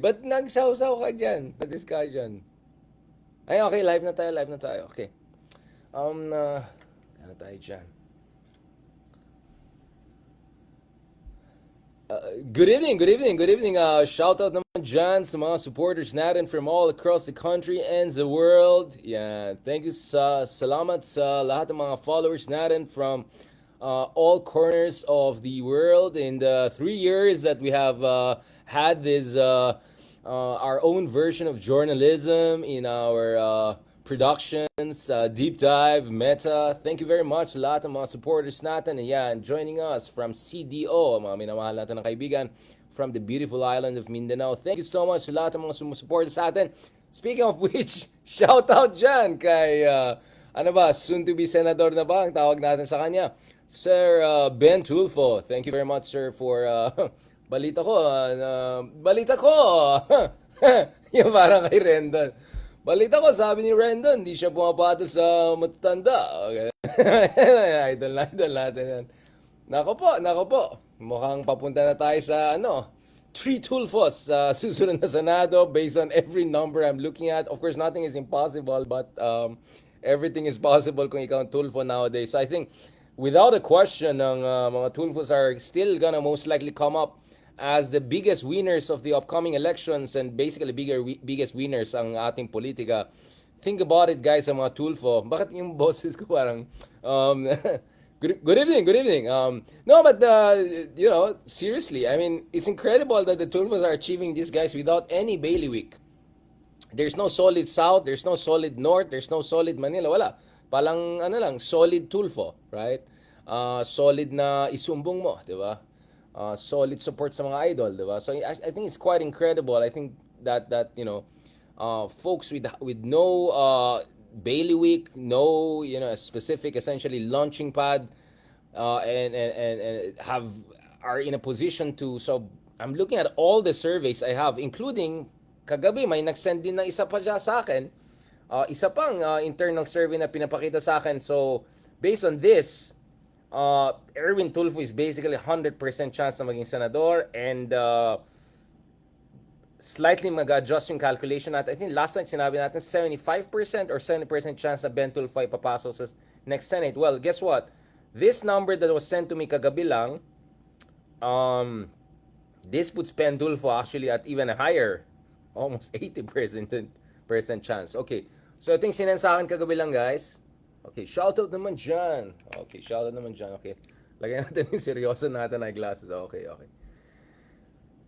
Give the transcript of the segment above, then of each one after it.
Ba't nagsaw-saw ka dyan sa discussion? Ay, okay, live na tayo. Okay. Ano tayo dyan? Good evening. Shout out naman dyan sa mga supporters natin from all across the country and the world. Yeah, thank you salamat sa lahat ng mga followers natin from all corners of the world in the 3 years that we have had this our own version of journalism in our productions, deep dive, meta. Thank you very much lahat ng mga supporters natin. Ayan, joining us from CDO, mga minamahal natin ng kaibigan from the beautiful island of Mindanao. Thank you so much sa lahat ng mga sumusuporta sa atin. Speaking of which, shout out dyan kay, ano ba, soon to be senador na ba ang tawag natin sa kanya? Sir Ben Tulfo. Thank you very much, sir, for balita ko. Yung parang kay Rendon. Balita ko, sabi ni Rendon, hindi siya pumapatol sa matatanda. Okay. idol natin yan. Nako po. Mukhang papunta na tayo sa three Tulfos sa susunod na Senado based on every number I'm looking at. Of course, nothing is impossible, but everything is possible kung ikaw ang Tulfo nowadays. So I think, without a question, ng mga Tulfos are still gonna most likely come up as the biggest winners of the upcoming elections and basically biggest winners ang ating politika. Think about it, guys, ang mga Tulfo. Bakit yung bosses ko parang good evening. No, but seriously, I mean, it's incredible that the Tulfos are achieving these guys without any bailiwick. There's no solid South, there's no solid North, there's no solid Manila, wala. Palang solid Tulfo, right? Solid na isumbong mo, 'di ba? Solid support sa mga idol, 'di ba? So I think it's quite incredible. I think that folks with no bailiwick, no specific essentially launching pad, and are in a position to. So I'm looking at all the surveys I have, including kagabi may nag-send din na isa pa dyan sa akin. Isa pang internal survey na pinapakita sa akin. So based on this, Erwin Tulfo is basically 100% chance na maging senador, and slightly mag-adjust yung calculation natin. I think last night sinabi natin 75% or 70% chance na Ben Tulfo ay papasok sa next Senate. Well, guess what? This number that was sent to me kagabi lang, this puts Ben Tulfo actually at even a higher, almost 80% chance. Okay, so ito yung sinend sa akin kagabi lang, guys. Okay, shoutout naman dyan. Okay, lagyan natin yung seryoso natin eyeglasses. Okay.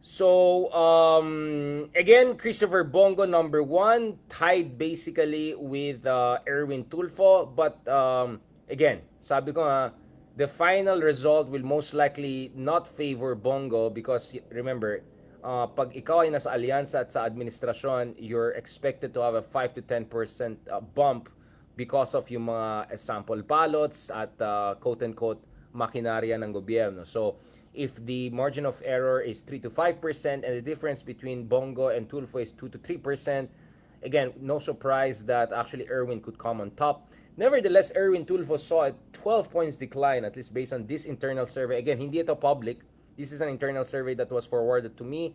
So, again, Christopher Bongo, number 1, tied basically with Erwin Tulfo. But, again, sabi ko nga, the final result will most likely not favor Bongo because, remember, pag ikaw ay nasa alyansa at sa administrasyon, you're expected to have a 5 to 10% bump because of yung mga sample ballots at quote-unquote makinarya ng gobyerno. So, if the margin of error is 3 to 5% and the difference between Bongo and Tulfo is 2 to 3%, again, no surprise that actually Erwin could come on top. Nevertheless, Erwin Tulfo saw a 12 points decline, at least based on this internal survey. Again, hindi ito public. This is an internal survey that was forwarded to me.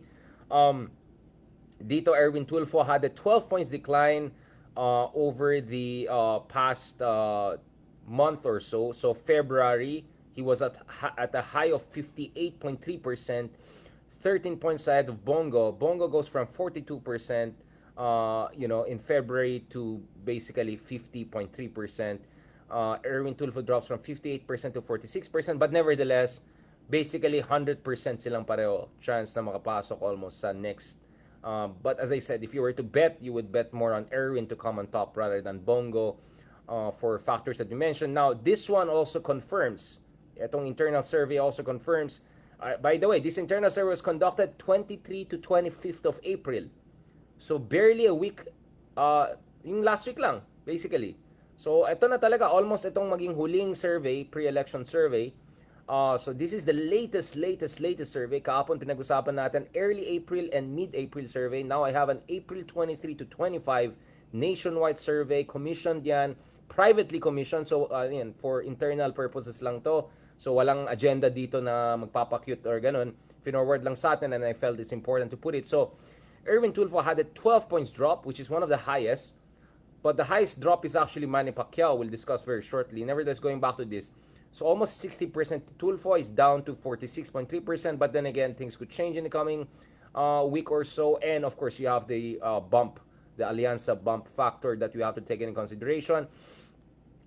Dito, Erwin Tulfo had a 12 points decline over the past month or so. So February, he was at a high of 58.3%, 13 points ahead of Bongo. Bongo goes from 42%, in February to basically 50.3%. Erwin Tulfo drops from 58% to 46%, but nevertheless, basically 100% silang pareho chance na makapasok almost sa next. But as I said, if you were to bet, you would bet more on Erwin to come on top rather than Bongo for factors that you mentioned. Now, this one also confirms, itong internal survey also confirms, by the way, this internal survey was conducted 23 to 25th of April. So, barely a week, yung last week lang, basically. So, ito na talaga, almost itong maging huling survey, pre-election survey. So this is the latest survey. Kahapon pinag-usapan natin early April and mid-April survey. Now I have an April 23 to 25 nationwide survey, commissioned yan, privately commissioned. So for internal purposes lang to. So walang agenda dito na magpapacute or ganun. Finorward lang sa atin and I felt it's important to put it. So Erwin Tulfo had a 12 points drop, which is one of the highest. But the highest drop is actually Manny Pacquiao. We'll discuss very shortly. Nevertheless, going back to this. So almost 60% Tulfo is down to 46.3%. But then again, things could change in the coming week or so. And of course, you have the bump, the Alianza bump factor that you have to take into consideration.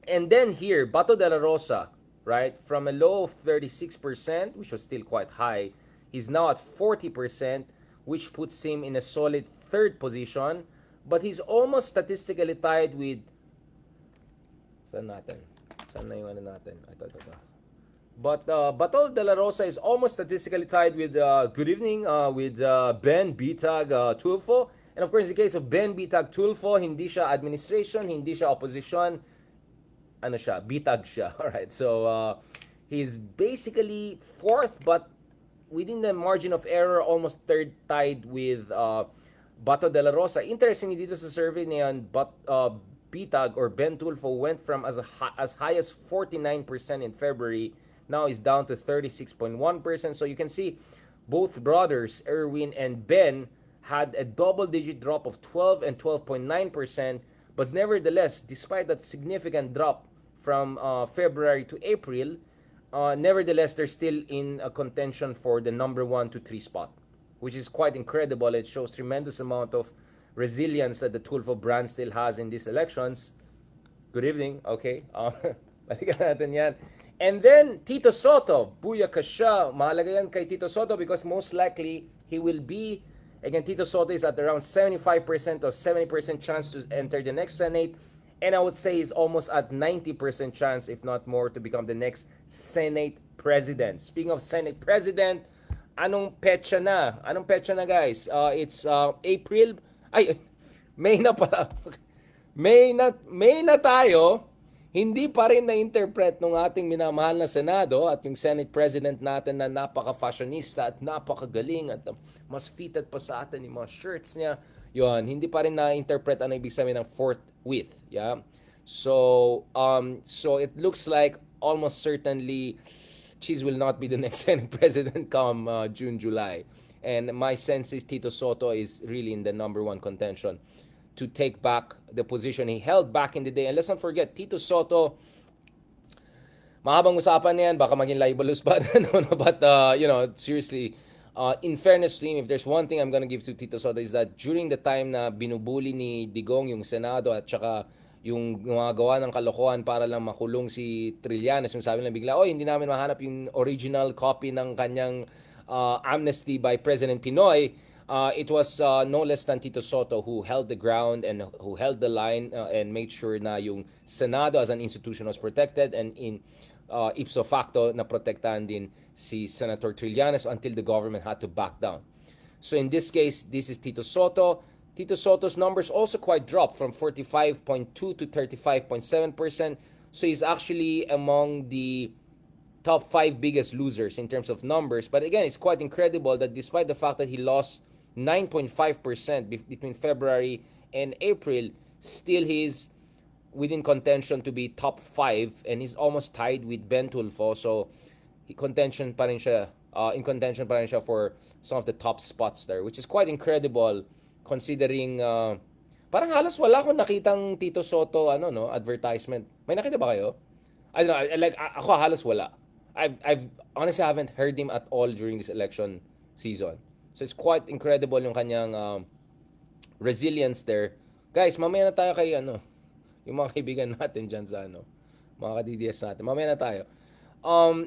And then here, Bato de la Rosa, right? From a low of 36%, which was still quite high, he's now at 40%, which puts him in a solid third position. But he's almost statistically tied with... Saan natin? Saan na yung ano natin? Ito. But Bato de la Rosa is almost statistically tied with, good evening, with Ben Bitag Tulfo. And of course, in the case of Ben Bitag Tulfo, hindi siya administration, hindi siya opposition. Ano siya? Bitag siya. Alright, so he's basically fourth, but within the margin of error, almost third tied with Bato de la Rosa. Interestingly, dito sa survey niyan, Bitag or Ben Tulfo went from as high as 49% in February. Now is down to 36.1%. So you can see both brothers, Erwin and Ben, had a double-digit drop of 12 and 12.9%. But nevertheless, despite that significant drop from February to April, nevertheless, they're still in a contention for the number 1 to 3 spot, which is quite incredible. It shows tremendous amount of resilience that the Tulfo brand still has in these elections. Good evening. Okay. Balikan natin yan. And then, Tito Soto. Buyaka siya. Mahalaga yan kay Tito Soto because most likely, he will be, again, Tito Soto is at around 75% or 70% chance to enter the next Senate. And I would say he's almost at 90% chance, if not more, to become the next Senate President. Speaking of Senate President, anong petsa na? Anong petsa na, guys? It's April. Ay, May na pala. May na tayo. Hindi pa rin na-interpret ng ating minamahal na Senado at yung Senate President natin na napaka-fashionista at napakagaling at mas fitted pa sa atin yung mga shirts niya. Yun, hindi pa rin na-interpret ano ibig sabihin ng forthwith. Yeah? So it looks like almost certainly Cheese will not be the next Senate President come June, July. And my sense is Tito Soto is really in the number 1 contention to take back the position he held back in the day. And let's not forget, Tito Soto, mahabang usapan yan, baka maging libelous pa. But, seriously, in fairness to him, if there's one thing I'm gonna give to Tito Soto is that during the time na binubuli ni Digong yung Senado at saka yung mga gawa ng kalokohan para lang makulong si Trillanes, yung sabi lang bigla, hindi namin mahanap yung original copy ng kanyang amnesty by President Pinoy. It was no less than Tito Soto who held the ground and who held the line and made sure na yung Senado as an institution was protected and in ipso facto na protektahan din si Senator Trillanes until the government had to back down. So in this case, this is Tito Soto. Tito Soto's numbers also quite dropped from 45.2 to 35.7%. So he's actually among the top 5 biggest losers in terms of numbers. But again, it's quite incredible that despite the fact that he lost 9.5% between February and April, still he's within contention to be top 5 and he's almost tied with Ben Tulfo. So in contention pa rin siya for some of the top spots there, which is quite incredible considering parang halos wala akong nakitang Tito Soto advertisement. May nakita ba kayo? I don't know, like ako halos wala. I've honestly haven't heard him at all during this election season. So it's quite incredible yung kanyang resilience there. Guys, mamaya na tayo kay yung mga kaibigan natin dyan sa mga ka-DDS natin. Mamaya na tayo.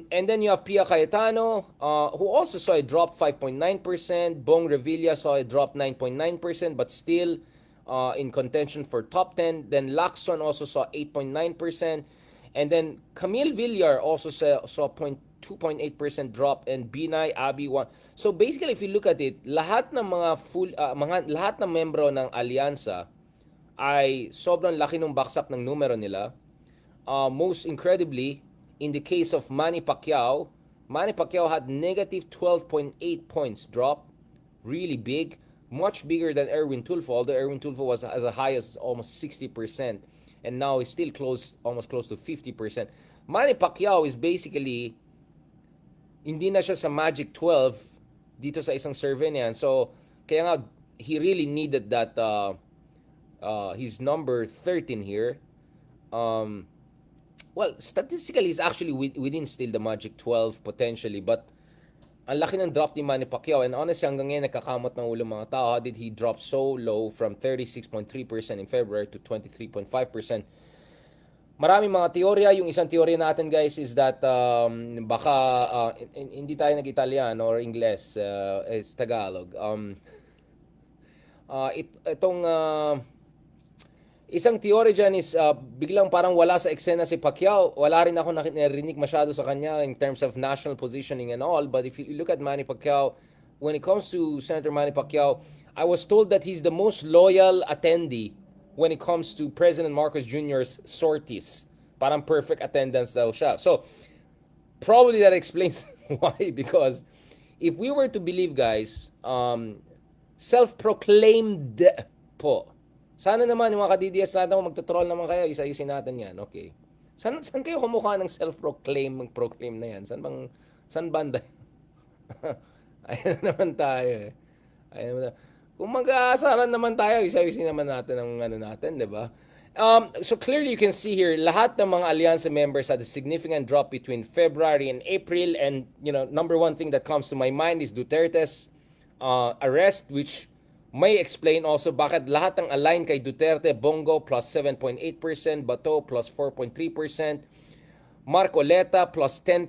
And then you have Pia Cayetano, who also saw a drop 5.9%. Bong Revilla saw a drop 9.9%, but still in contention for top 10. Then Lacson also saw 8.9%. And then Camille Villar also saw 2.8% drop, and Binay Abi 1. So basically, if you look at it, lahat ng lahat ng membro ng alyansa ay sobrang laki ng baksak ng numero nila. Most incredibly, in the case of Manny Pacquiao had negative 12.8 points drop, really big, much bigger than Erwin Tulfo. Although Erwin Tulfo was as high as almost 60%, and now he's still almost close to 50%. Manny Pacquiao is basically hindi na siya sa Magic 12 dito sa isang survey niyan. So, kaya nga, he really needed that, his number 13 here. Um, well, statistically, he's actually within still the Magic 12 potentially, but ang laki ng drop ni Manny Pacquiao, and honestly hanggang ngayon nagkakamot ng ulo mga tao. How did he drop so low from 36.3% in February to 23.5%? Maraming mga teorya. Yung isang teorya natin guys is that baka hindi tayo nag-Italiano or Ingles, it's Tagalog. Itong isang teorya dyan is biglang parang wala sa eksena si Pacquiao. Wala rin ako narinig masyado sa kanya in terms of national positioning and all. But if you look at Manny Pacquiao, when it comes to Senator Manny Pacquiao, I was told that he's the most loyal attendee when it comes to President Marcos Jr.'s sorties. Parang perfect attendance daw siya. So, probably that explains why. Because if we were to believe, guys, self-proclaimed po. Sana naman yung mga ka-DDS natin, kung magtutroll naman kayo, isa-isin natin yan. Okay. Saan kayo kumukha ng mag-proclaim na yan? Saan banda? Ayan naman tayo eh. Ayan naman tayo. Kung mag-aasaran naman tayo, isa-isin naman natin ang ano natin, di ba? So clearly you can see here, lahat ng mga alyansa members had a significant drop between February and April. And, number one thing that comes to my mind is Duterte's arrest, which may explain also bakit lahat ng align kay Duterte. Bongo plus 7.8%, Bato plus 4.3%, Marcoleta plus 10%,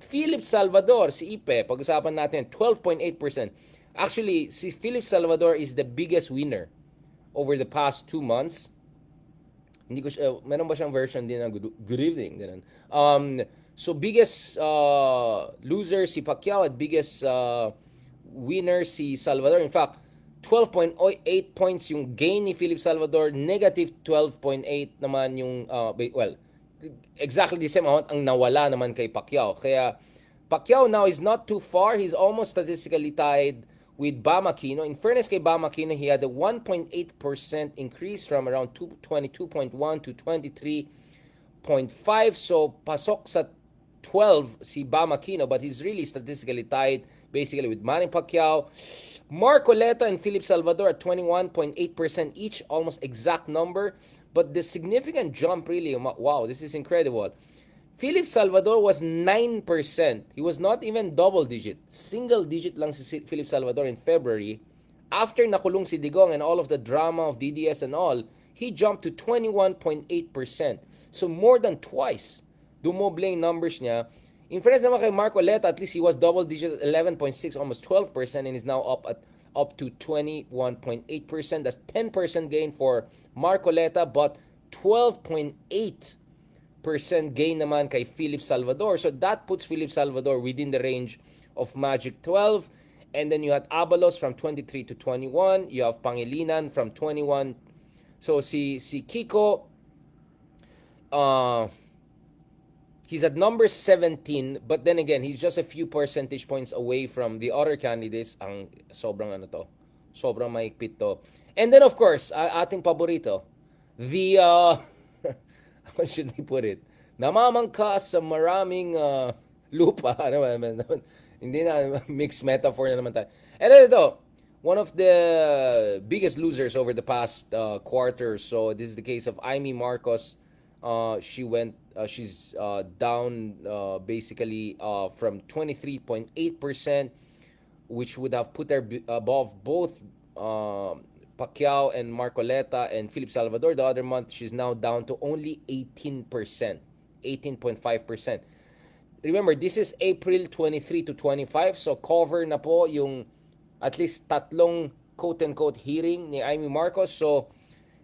Philip Salvador, si Ipe, pag-usapan natin, 12.8%. Actually, si Philip Salvador is the biggest winner over the past 2 months. Hindi ko siya, meron ba siyang version din na good evening? Ganun. So, biggest loser si Pacquiao at biggest winner si Salvador. In fact, 12.8 points yung gain ni Philip Salvador, negative 12.8 naman yung, exactly the same amount ang nawala naman kay Pacquiao. Kaya, Pacquiao now is not too far. He's almost statistically tied with Bam Aquino. In fairness kay Bam Aquino, he had a 1.8% increase from around 22.1 to 23.5. So, pasok sa 12 si Bam Aquino, but he's really statistically tied basically with Manny Pacquiao. Marcoleta and Philip Salvador at 21.8% each, almost exact number. But the significant jump really, wow, this is incredible. Philip Salvador was 9%. He was not even double digit. Single digit lang si Philip Salvador in February. After nakulong si Digong and all of the drama of DDS and all, he jumped to 21.8%. So more than twice. Dumoble yung numbers niya. In fairness naman kay Marcoleta, at least he was double digit, 11.6, almost 12%, and is now up to 21.8%. That's 10% gain for Marcoleta, but 12.8% gain naman kay Philip Salvador. So that puts Philip Salvador within the range of Magic 12. And then you had Abalos from 23 to 21. You have Pangilinan from 21. So si Kiko, he's at number 17, but then again, he's just a few percentage points away from the other candidates. Ang sobrang sobrang maikpit to. And then of course, ating paborito, the how should we put it? Namamangka sa maraming lupa. Hindi na, mixed metaphor na naman tayo. And then ito, one of the biggest losers over the past quarter. So this is the case of Imee Marcos. She's down basically from 23.8%, which would have put her above both Pacquiao and Marcoleta and Philip Salvador. The other month, she's now down to only 18%, 18.5%. Remember, this is April 23 to 25, so cover na po yung at least tatlong quote-unquote hearing ni Imee Marcos. So,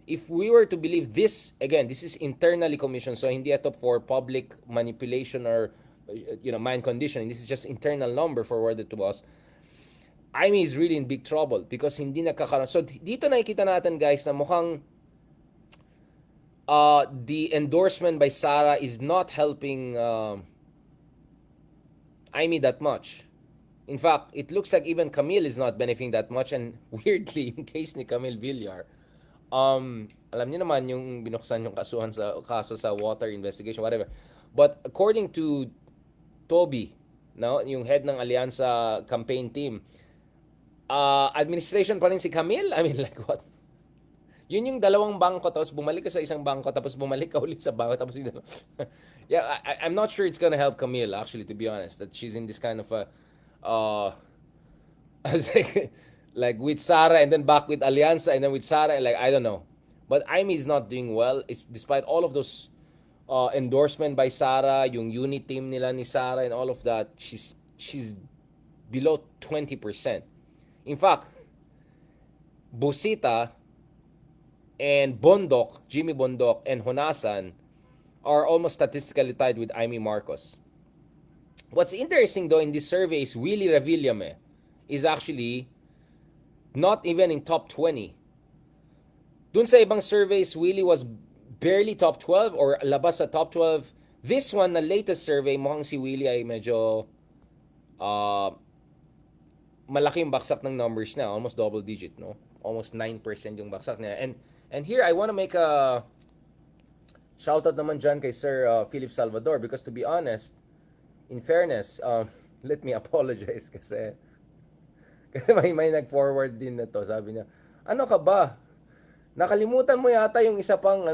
if we were to believe this, again, this is internally commissioned, so hindi ito for public manipulation or mind conditioning. This is just internal number forwarded to us. Imee is really in big trouble because hindi nakakaroon. So dito nakikita natin guys na mukhang the endorsement by Sara is not helping Imee that much. In fact, it looks like even Camille is not benefiting that much. And weirdly, in case ni Camille Villar, alam niyo naman yung binuksan yung kaso sa water investigation, whatever. But according to Toby, no? Yung head ng Alyansa campaign team. Administration pa rin si Camille? I mean, like what? Yun yung dalawang bangko, tapos bumalik ka sa isang bangko, tapos bumalik ka ulit sa bangko, tapos yun. Yeah, I'm not sure it's gonna help Camille, actually, to be honest, that she's in this kind of a, I was like with Sarah, and then back with Alianza, and then with Sarah, like, I don't know. But Imee is not doing well, is despite all of those endorsement by Sarah, yung unit team nila ni Sarah, and all of that, she's below 20%. In fact, Busita and Bondok, Jimmy Bondok, and Honasan are almost statistically tied with Imee Marcos. What's interesting though in this survey is Willie Revillame is actually not even in top 20. Dun sa ibang surveys, Willie was barely top 12 or labas sa top 12. This one, na latest survey, mukhang si Willie ay medyo malaki yung baksak ng numbers na, almost double digit, no? Almost 9% yung baksak niya. And here, I want to make a shoutout naman dyan kay Sir Philip Salvador because to be honest, in fairness, let me apologize kasi may nag-forward din na to. Sabi niya, ano ka ba? Nakalimutan mo yata yung isa pang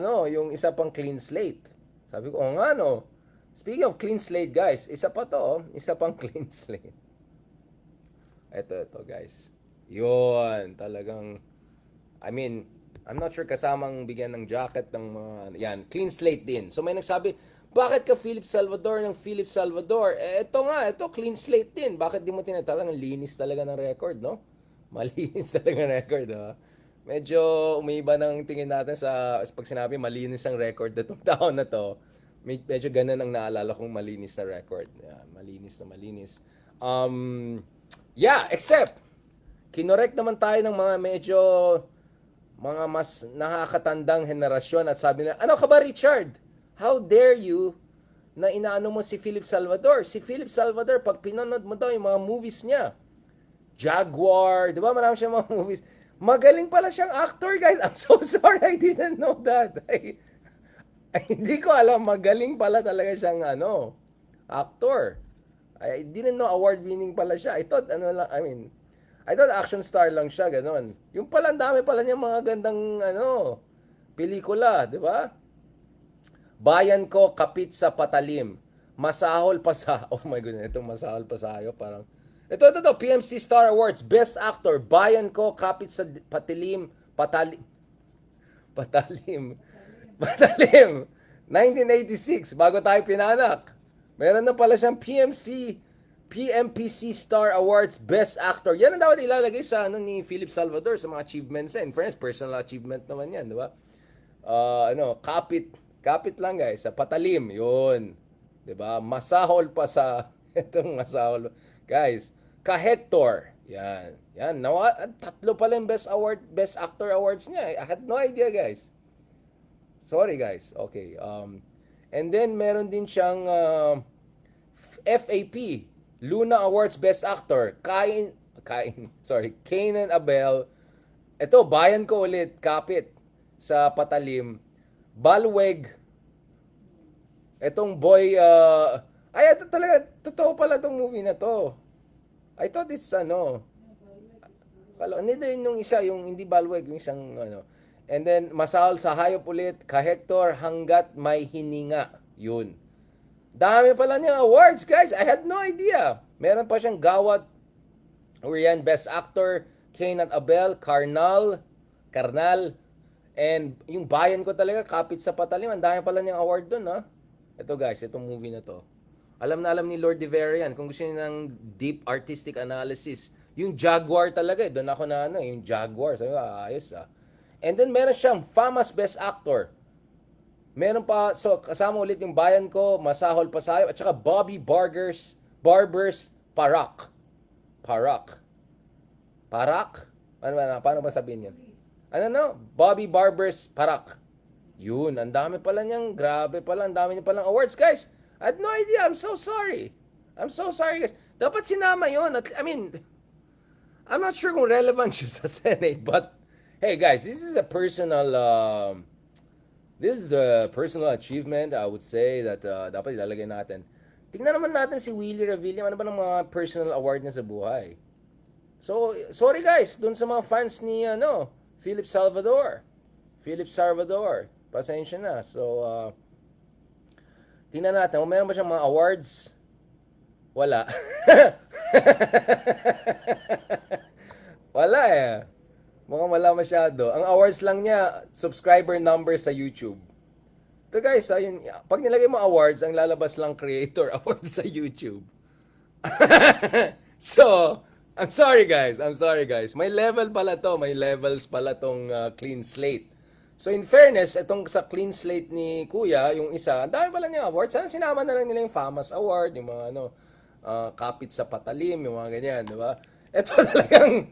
clean slate. Sabi ko, oh nga no. Speaking of clean slate, guys, isa pa to, isa pang clean slate. Ito guys. Yun, talagang, I mean, I'm not sure kasamang bigyan ng jacket ng mga, yan, clean slate din. So may nagsabi, bakit ka Philip Salvador ng Philip Salvador? Ito clean slate din. Bakit di mo tinatalang linis talaga ng record, no? Malinis talaga ng record, ha? Medyo umiiba ng tingin natin sa pag sinabi malinis ang record na itong taon na to. Medyo ganun ang naalala kong malinis na record. Yan, malinis na malinis. Yeah, except, kinorek naman tayo ng mga medyo mga mas nakakatandang henerasyon at sabi na, ano ka ba Richard? How dare you na inaano mo si Philip Salvador? Si Philip Salvador, pag pinanood mo daw yung mga movies niya, Jaguar, di ba? Marami siyang mga movies. Magaling pala siyang actor, guys. I'm so sorry, I didn't know that. Hindi ko alam, magaling pala talaga siyang actor. I didn't know award-winning pala siya. I thought action star lang siya, gano'n. Yung pala, ang dami pala niya mga gandang, pelikula, di ba? Bayan ko, kapit sa patalim. Masahol pa sa, oh my goodness, itong masahol pa sa ayo, parang, ito, PMC Star Awards, Best Actor, Bayan ko, kapit sa patalim, 1986, bago tayo pinanak. Meron na pala siyang PMPC Star Awards Best Actor. Yan ang dapat ilalagay sa ni Philip Salvador sa mga achievements. In fairness, personal achievement naman yan, di ba? Kapit lang guys, sa patalim, yun. Di ba? Masahol pa sa, itong masahol. Guys, ka-Hector. Yan. Tatlo pala yung Best Actor Awards niya. I had no idea, guys. Sorry, guys. Okay. And then, meron din siyang FAP, Luna Awards Best Actor. Cain and Abel. Ito, bayan ko ulit, kapit sa patalim. Balweg. Etong boy, ito talaga, totoo pala tong movie na to. I thought it's hindi din yung isa, yung hindi Balweg, yung isang And then, masahol sa hayop ulit, ka-Hector, hanggat may hininga. Yun. Dami pala niyang awards, guys. I had no idea. Meron pa siyang Gawat, Urian, Best Actor, Cain at Abel, Karnal, and yung bayan ko talaga, kapit sa patalim. Ang dami pala niyang award dun, ha? Ito, guys, itong movie na to. Alam na alam ni Lord De Vera yan. Kung gusto niyo ng deep artistic analysis, yung Jaguar talaga, doon ako na yung Jaguar. Sabi ko, ayos, And then, meron siyang famous Best Actor. Meron pa, so kasama ulit yung bayan ko, Masahol pa sayo, at saka Bobby Barbers, Parak. Paano ba sabihin yan? Bobby Barbers, Parak. Yun, ang dami pala niyang, grabe pala, ang dami niya palang awards, guys. I had no idea, I'm so sorry, guys. Dapat sinama yun. I'm not sure kung relevant siya sa Senate, but, hey guys, this is a personal achievement, I would say, that dapat ilalagay natin. tingnan naman natin si Willie Revilla, ano ba ng mga personal award niya sa buhay. So, sorry guys, dun sa mga fans ni, Philip Salvador. Philip Salvador. Pasensya na. So, tingnan natin, kung meron ba siyang mga awards? Wala. Wala eh. Mukhang wala masyado. Ang awards lang niya, subscriber number sa YouTube. Ito guys, ayun, pag nilagay mo awards, ang lalabas lang creator awards sa YouTube. So, I'm sorry guys. I'm sorry guys. May level pala to. May levels pala tong clean slate. So in fairness, itong sa clean slate ni Kuya, yung isa, ang dami pala niya awards. Sana sinama na lang nila yung FAMAS Award, yung mga kapit sa patalim, yung mga ganyan, di ba? Ito talagang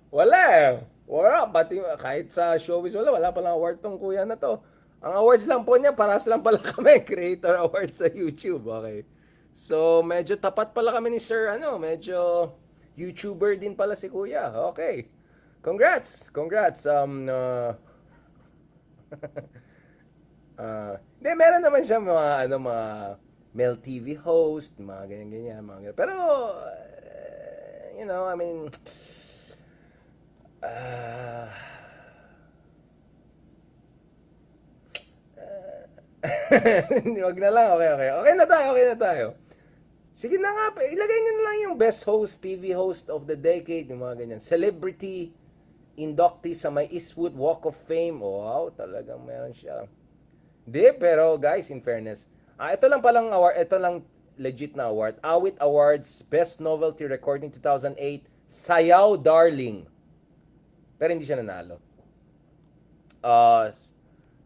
wala eh. Wala. Pati, kahit sa showbiz, wala palang award tong Kuya na to. Ang awards lang po niya, paras lang pala kami. Creator Awards sa YouTube. Okay. So, medyo tapat pala kami ni Sir, medyo YouTuber din pala si Kuya. Okay. Congrats. Congrats. Hindi, meron naman siya mga Mel TV host, mga ganyan-ganyan, mga ganyan. Pero, I mean, wag na lang, okay. Okay na tayo. Sige na nga, ilagay niyo na lang yung best host, TV host of the decade, yung mga ganyan. Celebrity inductee sa may Eastwood Walk of Fame. Oh, wow, talagang meron siya. Hindi, pero guys, in fairness, ito lang palang award, ito lang legit na award. Awit Awards, Best Novelty Recording 2008, Sayaw Darling. Pero hindi siya nanalo.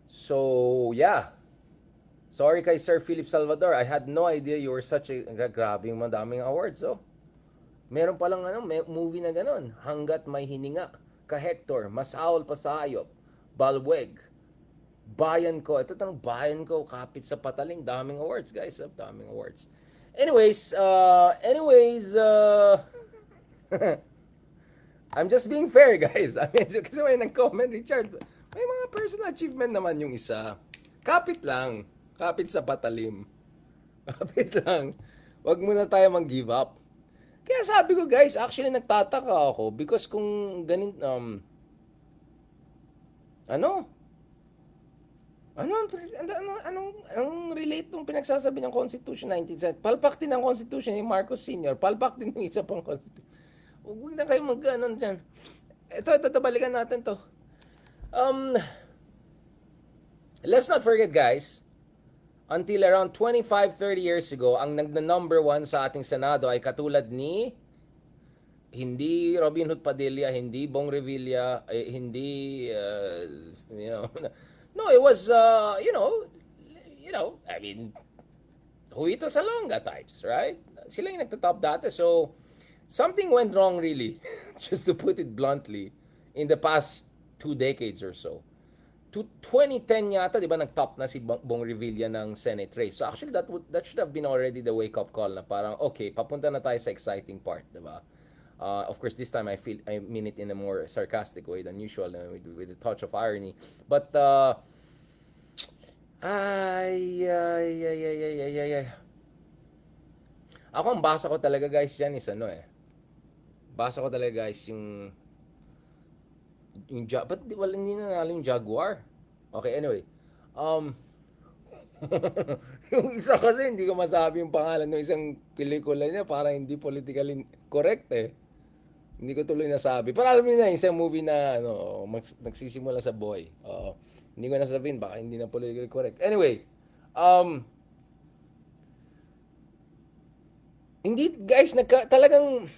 So, yeah. Sorry kay Sir Philip Salvador. I had no idea you were such a... Grabe yung madaming awards, oh. Meron palang movie na ganon. Hanggat May Hininga. Ka-Hector, Masahol pa sa Hayop, Balweg, Bayan Ko. Ito tanong, Bayan Ko, Kapit sa Pataling. Daming awards, guys. Daming awards. Anyways, I'm just being fair, guys. I mean, kasi may nag-comment, Richard, may mga personal achievement naman yung isa. Kapit lang. Kapit sa patalim. Kapit lang. Wag muna tayo mag-give up. Kaya sabi ko, guys, actually nagtataka ako because kung anong relate nung pinagsasabi ng Constitution 1970? Palpak din ang Constitution ni Marcos Sr. Palpak din ng isa pang Constitution. Huwag na kayo dyan. Ito, balikan natin to. Let's not forget, guys, until around 25-30 years ago, ang number one sa ating Senado ay katulad ni hindi Robinhood Padilla, hindi Bong Revilla, hindi no, it was I mean, Huito Salonga types, right? Sila yung nagtatop dati. So something went wrong really, just to put it bluntly, in the past 2 decades or so. To 2010 yata, di ba, nag-top na si Bong Revilla ng Senate race. So actually, that should have been already the wake-up call na parang, okay, papunta na tayo sa exciting part, di ba? Of course, this time I mean it in a more sarcastic way than usual, with a touch of irony. But, ako, ang basa ko talaga, guys, yan is basa ko talaga, guys, yung ba't hindi nanalo yung Jaguar? Okay, anyway. Yung isa kasi hindi ko masabi yung pangalan ng isang pelikula niya, parang hindi politically correct eh. Hindi ko tuloy nasabi. Pero alam niyo na, isang movie na nagsisimula sa boy. Hindi ko nasabihin, baka hindi na politically correct. Anyway, hindi guys, talagang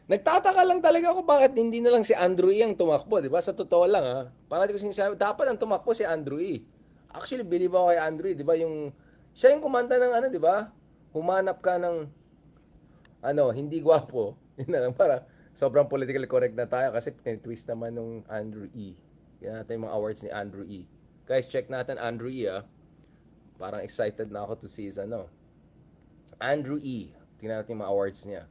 nagtataka lang talaga ako bakit hindi na lang si Andrew E. ang tumakbo, di ba? Sa totoo lang parati ko sinasabi, dapat ang tumakbo si Andrew E. Actually, believe ako kay Andrew E. Di ba siya yung kumanta ng di ba? Humanap ka ng hindi gwapo. Yun na lang, para sobrang politically correct na tayo kasi twist naman nung Andrew E. Kaya natin yung mga awards ni Andrew E. Guys, check natin Andrew E. Parang excited na ako to see his Andrew E. Tingnan natin yung mga awards niya.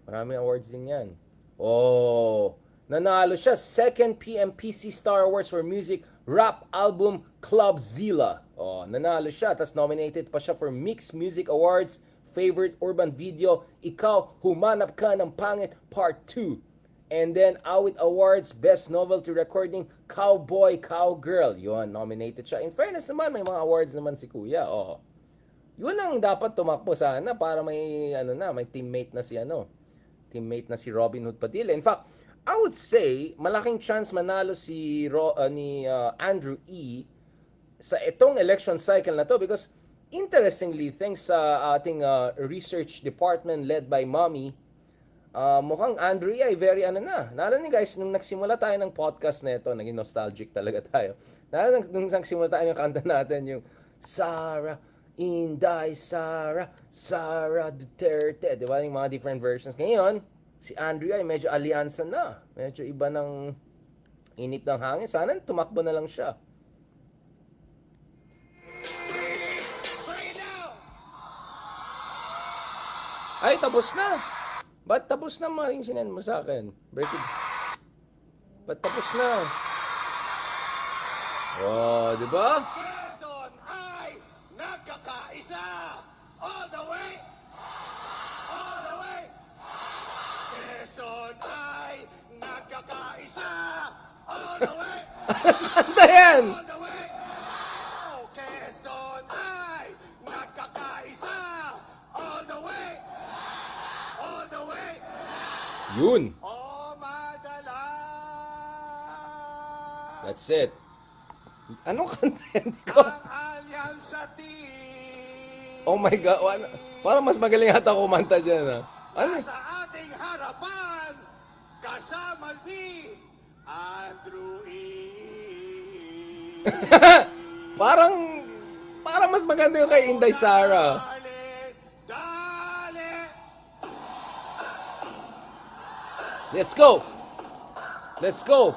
Maraming awards din yan. Oh, Nanalo siya. Second PMPC Star Awards for Music Rap Album Club Zilla. Oh, nanalo siya. Tapos nominated pa siya for Mixed Music Awards Favorite Urban Video, Ikaw, Humanap Ka ng Pangit, Part 2. And then, Awit Awards, Best Novelty Recording, Cowboy, Cowgirl. Yun, nominated siya. In fairness naman, may mga awards naman si Kuya. Oh. Yun ang dapat tumakbo sana para may, may teammate na si Robinhood Padilla. In fact, I would say, malaking chance manalo si Andrew E. sa itong election cycle na to because interestingly, thanks sa ating research department led by Mommy, mukhang Andrea ay very Naalala niyo guys, nung nagsimula tayo ng podcast na ito, naging nostalgic talaga tayo. Naalala nung nagsimula tayo ng kanta natin, yung Sara, Inday, Sara Duterte. Di ba? Yung mga different versions. Ngayon, si Andrea ay medyo alyansa na. Medyo iba ng init ng hangin. Sana tumakbo na lang siya. Ay, tapos na. Ba't tapos na maring sinend mo sa akin? Break it. Ba't tapos na? Oh, di ba? Quezon ay nagkakaisa. All the way. All the way. Quezon ay nagkakaisa. All the way. Kanta yan! All the way. Oh, Quezon ay nagkakaisa. All the way. All the way. Yun. Oh, madalas. That's it. Anong kanta yan? Ang alyansa team. Oh my God. Parang mas magaling yata kumanta dyan. Ano? Sa ating harapan, kasama ni Andrew E. parang mas maganda yung kay Inday Sara. Dale. Let's go. Let's go.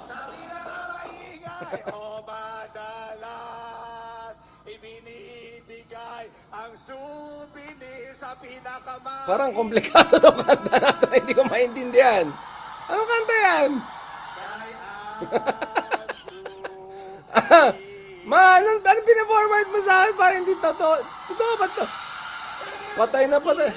Sabi na maingay, o madalas, ibinibigay ang souvenir sa pinakamahal. Parang komplikado tong kanta natin. Hindi ko maintindihan. Anong kanta yan? Anong pina-forward mo sa akin? Parang hindi totoo. Totoo ba to? Patay na patay.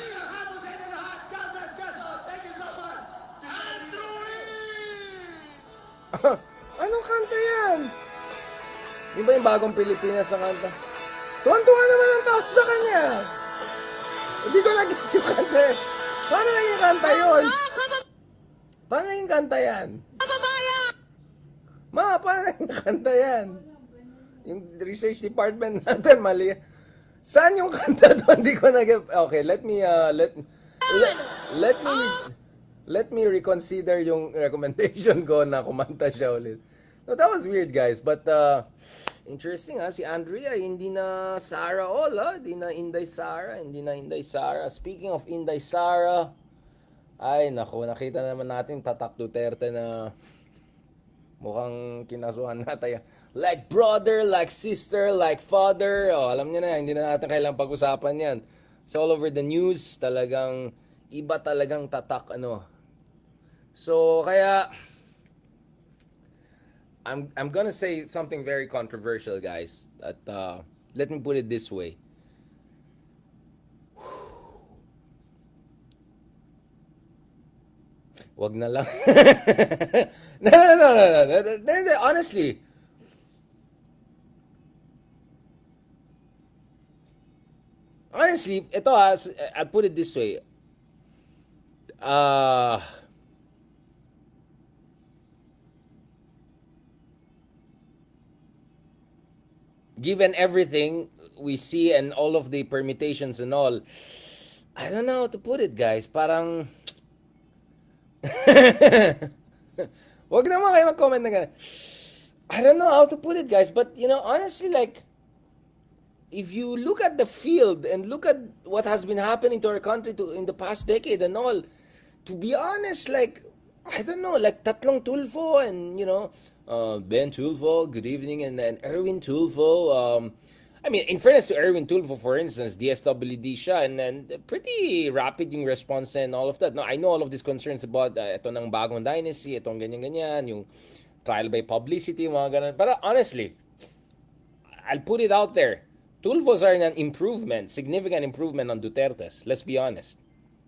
Anong kanta yan? Di ba yung bagong Pilipinas sa kanta? Tuwan-tuwa naman ang tao sa kanya. Hindi ko nag-gets yung kanta. Paano naging kanta yun? Paano naging kanta yan? Ma, paano naging kanta yan? Yung research department natin, mali. Saan yung kanta doon? Hindi ko nag- Okay, let me reconsider yung recommendation ko na kumanta siya ulit. No, that was weird, guys. But, interesting si Andrea, hindi na Sara all, Hindi na Inday Sara. Speaking of Inday Sara, ay, naku, nakita naman natin Tatak Duterte na mukhang kinasuhan natin. Like brother, like sister, like father. Oh, alam niyo na, hindi na natin kailangang pag-usapan yan. It's all over the news. Talagang, iba talagang Tatak, So, kaya, I'm gonna say something very controversial, guys. At, let me put it this way. Wag na lang. No. Honestly. Ito I'll put it this way. Given everything we see and all of the permutations and all, I don't know how to put it, guys. Parang wag naman kayo mag-comment na gano'n. I don't know how to put it, guys, but honestly, like, if you look at the field and look at what has been happening to our country in the past decade and all, to be honest, like, I don't know, like Tatlong Tulfo and Ben Tulfo, good evening, and then Erwin Tulfo. I mean, in fairness to Erwin Tulfo, for instance, DSWD siya, and then pretty rapid yung response and all of that. No, I know all of these concerns about ito ng bagong dynasty, itong ganyan-ganyan, yung trial by publicity, mga ganun. But honestly, I'll put it out there. Tulfos are an improvement, significant improvement on Duterte's. Let's be honest.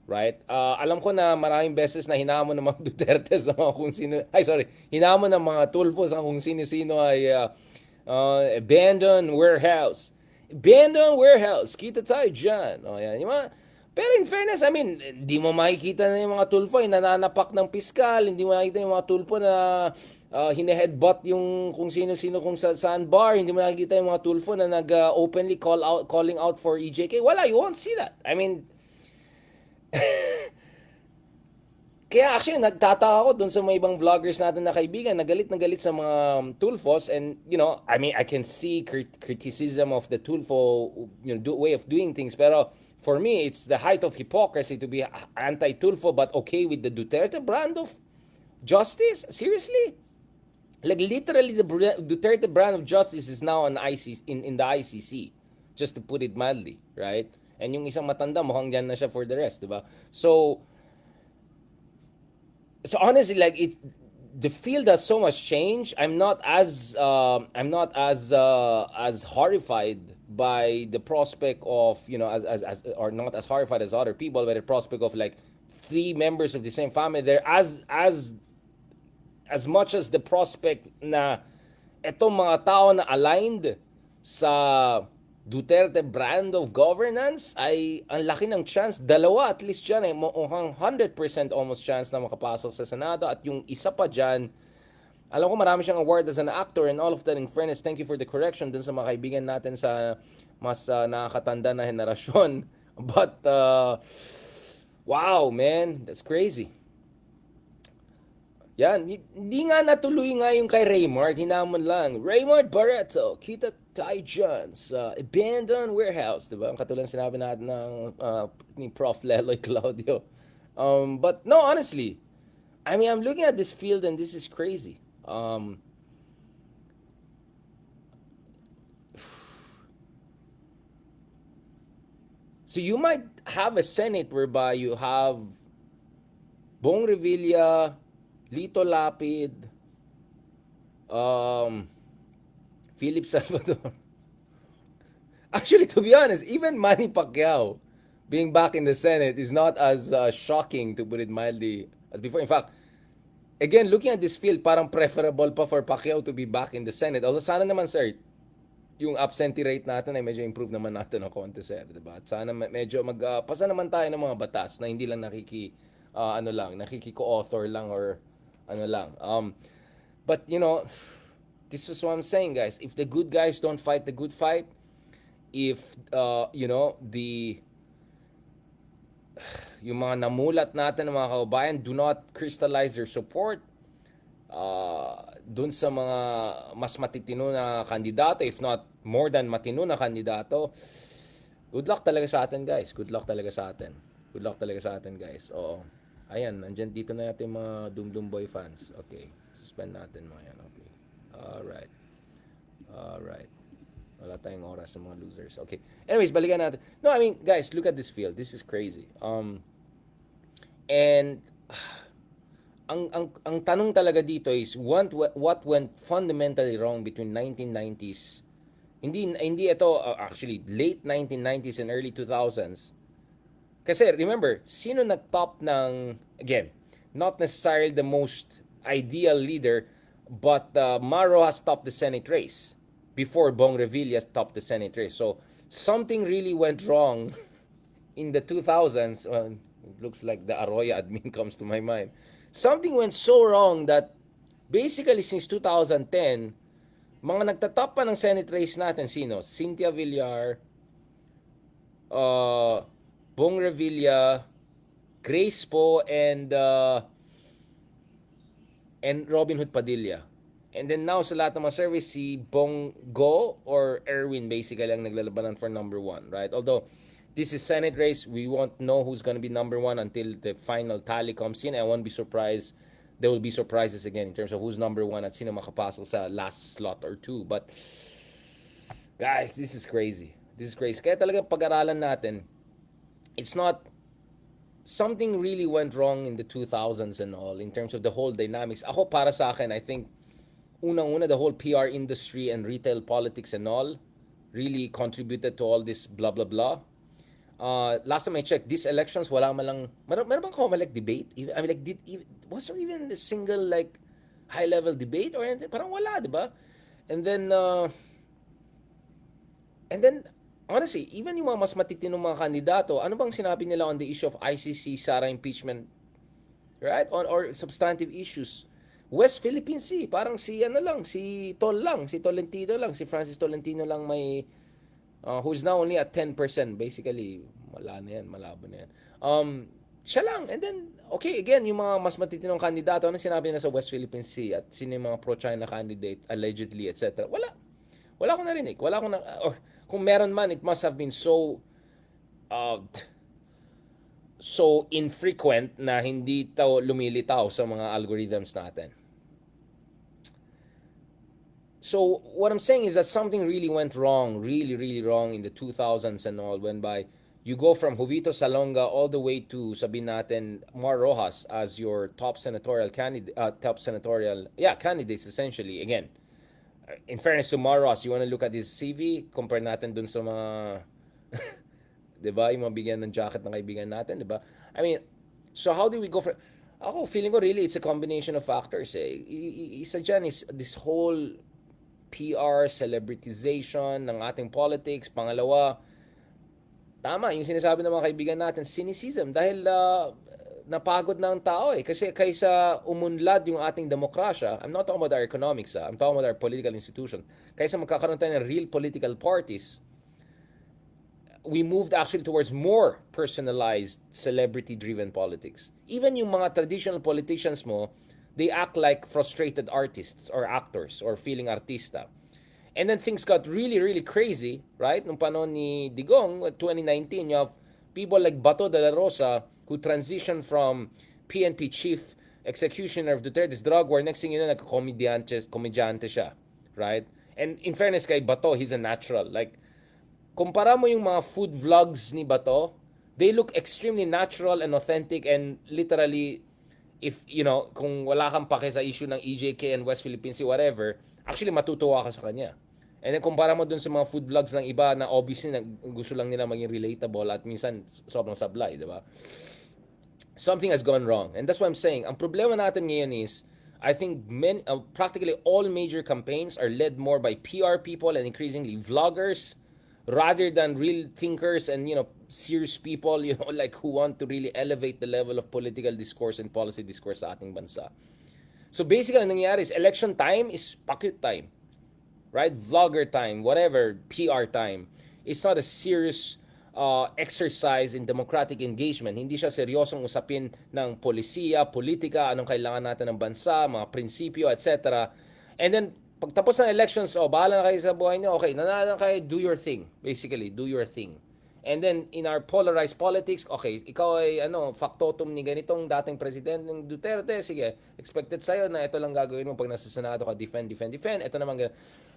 Right? Alam ko na maraming beses na hinamon ng mga Duterte's ng mga kung sino, ay sorry, hinamon ng mga Tulfos ang kung sino-sino ay abandoned warehouse. Abandoned warehouse. Kita tayo dyan. O, yan. Yung mga, pero in fairness, I mean, hindi mo makikita na yung mga tulpo ay nananapak ng piskal. Hindi mo makikita yung mga tulpo na hine-headbutt yung kung sino-sino kung saan bar. Hindi mo nakikita yung mga tulpo na nag-openly calling out for EJK. Wala, you won't see that. I mean, kaya actually nagtataka ako dun sa mga ibang vloggers natin na kaibigan na galit sa mga Tulfos, and you know, I mean, I can see criticism of the Tulfo, you know, way of doing things, pero for me it's the height of hypocrisy to be anti-Tulfo but okay with the Duterte brand of justice. Seriously? Like literally the Duterte brand of justice is now on in the ICC, just to put it mildly, right? And yung isang matanda mukhang dyan na siya for the rest, diba? So honestly, like the field has so much change. I'm not as horrified by the prospect of, you know, as or not as horrified as other people by the prospect of like three members of the same family. They're as much as the prospect na etong mga tao na aligned sa Duterte brand of governance ay ang laki ng chance, dalawa at least dyan ay mukhang 100% almost chance na makapasok sa Senado, at yung isa pa dyan, alam ko marami siyang award as an actor and all of that. In fairness, thank you for the correction dun sa mga kaibigan natin sa mas nakakatanda na henerasyon. But, wow man, that's crazy. Yan, hindi nga natuloy nga yung kay Raymart, hinamon lang. Raymart Barreto, kita tayo dyan sa abandoned warehouse, diba? Ang katulad sinabi natin ng ni Prof. Leloy Claudio. But no, honestly, I mean, I'm looking at this field and this is crazy. So you might have a Senate whereby you have Bong Revilla, Lito Lapid, Philip Salvador. Actually, to be honest, even Manny Pacquiao being back in the Senate is not as shocking, to put it mildly, as before. In fact, again, looking at this field, parang preferable pa for Pacquiao to be back in the Senate. Although sana naman, sir, yung absentee rate natin ay medyo improve naman natin ng konti, sir, diba? At sana medyo pasa naman tayo ng mga batas na hindi lang nakiki-co-author lang or ano lang. But you know, this is what I'm saying, guys. If the good guys don't fight the good fight, if you know, yung mga namulat natin ng mga kababayan do not crystallize their support dun sa mga mas matitino na kandidato, if not more than matino na kandidato, good luck talaga sa atin, guys. Good luck talaga sa atin. Good luck talaga sa atin, guys. Oo. Ayan, andyan dito na natin mga Dumdum Boy fans. Okay, suspend natin mga yan. Okay. Alright. Wala tayong oras sa mga losers. Okay. Anyways, balikan natin. No, I mean, guys, look at this field. This is crazy. And ang tanong talaga dito is what went fundamentally wrong between 1990s. Hindi ito actually late 1990s and early 2000s. Kasi remember, sino nag-top ng, again, not necessarily the most ideal leader, but Maro has topped the Senate race before Bong Revilla topped the Senate race. So something really went wrong in the 2000s. It looks like the Arroyo admin comes to my mind. Something went so wrong that basically since 2010, mga nagtatop pa ng Senate race natin, sino? Cynthia Villar, Bong Revilla, Grace Po, and Robinhood Padilla. And then now sa lahat ng mga surveys, si Bong Go or Erwin basically ang naglalabanan for number one, right? Although this is Senate race, we won't know who's gonna be number one until the final tally comes in. I won't be surprised. There will be surprises again in terms of who's number one at sino makapasok sa last slot or two. But Guys, this is crazy. This is crazy. Kaya talaga pag-aralan natin, it's not something really went wrong in the 2000s and all in terms of the whole dynamics. Ako para sa akin, I think unang-una the whole PR industry and retail politics and all really contributed to all this blah blah blah. Last time I checked, these elections wala man lang meron bang COMELEC debate? I mean like was there even a single like high level debate or anything? Parang wala, 'di ba? And then honestly, even yung mga mas matitinong mga kandidato, ano bang sinabi nila on the issue of ICC, Sara impeachment, right? Or substantive issues. West Philippine Sea, parang si ano lang, si Tolentino lang, si Francis Tolentino lang may who's now only at 10%, basically. Wala na yan, malabo na yan. Siya lang. And then, okay, again, yung mga mas matitinong kandidato, ano sinabi na sa West Philippine Sea at sino yung mga pro-China candidate, allegedly, etc. Wala akong narinig. Wala akong or kung meron man, it must have been so infrequent na hindi lumilitaw sa mga algorithms natin. So what I'm saying is that something really went wrong, really, really wrong in the 2000s and all, when by you go from Jovito Salonga all the way to sabihin natin Mar Rojas as your top senatorial candidate, candidates essentially. Again, in fairness to Mar Rojas, you want to look at his CV, compare natin dun sa mga, diba, yung mga bigyan ng jacket ng kaibigan natin, diba? I mean, so how do we go from, ako, feeling ko really it's a combination of factors eh. Isa dyan is this whole PR, celebritization ng ating politics. Pangalawa, tama, yung sinasabi ng mga kaibigan natin, cynicism. Dahil napagod na ang tao eh. Kasi kaysa umunlad yung ating demokrasya, I'm not talking about our economics, I'm talking about our political institutions. Kaysa magkakaroon tayo ng real political parties, we moved actually towards more personalized, celebrity-driven politics. Even yung mga traditional politicians mo, they act like frustrated artists or actors or feeling artista. And then things got really, really crazy, right? Nung panahon ni Digong, 2019, you have people like Bato de la Rosa who transitioned from PNP chief executioner of Duterte's drug war. Next thing you know, nagka-komedyante siya, right? And in fairness kay Bato, he's a natural. Like, kumpara mo yung mga food vlogs ni Bato, they look extremely natural and authentic and literally, if, you know, kung wala kang pake sa issue ng EJK and West Philippine Sea, whatever, actually matutuwa ka sa kanya. And then kumpara mo dun sa mga food vlogs ng iba na obviously gusto lang nila maging relatable at minsan sobrang sablay, di ba? Something has gone wrong. And that's what I'm saying. Ang problema natin ngayon is, I think practically all major campaigns are led more by PR people and increasingly vloggers rather than real thinkers and, you know, serious people, you know, like who want to really elevate the level of political discourse and policy discourse sa ating bansa. So basically, ang nangyayari is election time is pakit time, right? Vlogger time, whatever, PR time. It's not a serious exercise in democratic engagement. Hindi siya seryosong usapin ng polisiya, politika, anong kailangan natin ng bansa, mga prinsipyo, etc. And then, pagtapos ng elections, bahala na kayo sa buhay nyo. Okay, nanalo kayo, do your thing. Basically, do your thing. And then, in our polarized politics, okay, ikaw ay, factotum ni ganitong dating presidente ng Duterte, sige, expected sa'yo na ito lang gagawin mo pag nasa Senado ka, defend. Ito naman ganun.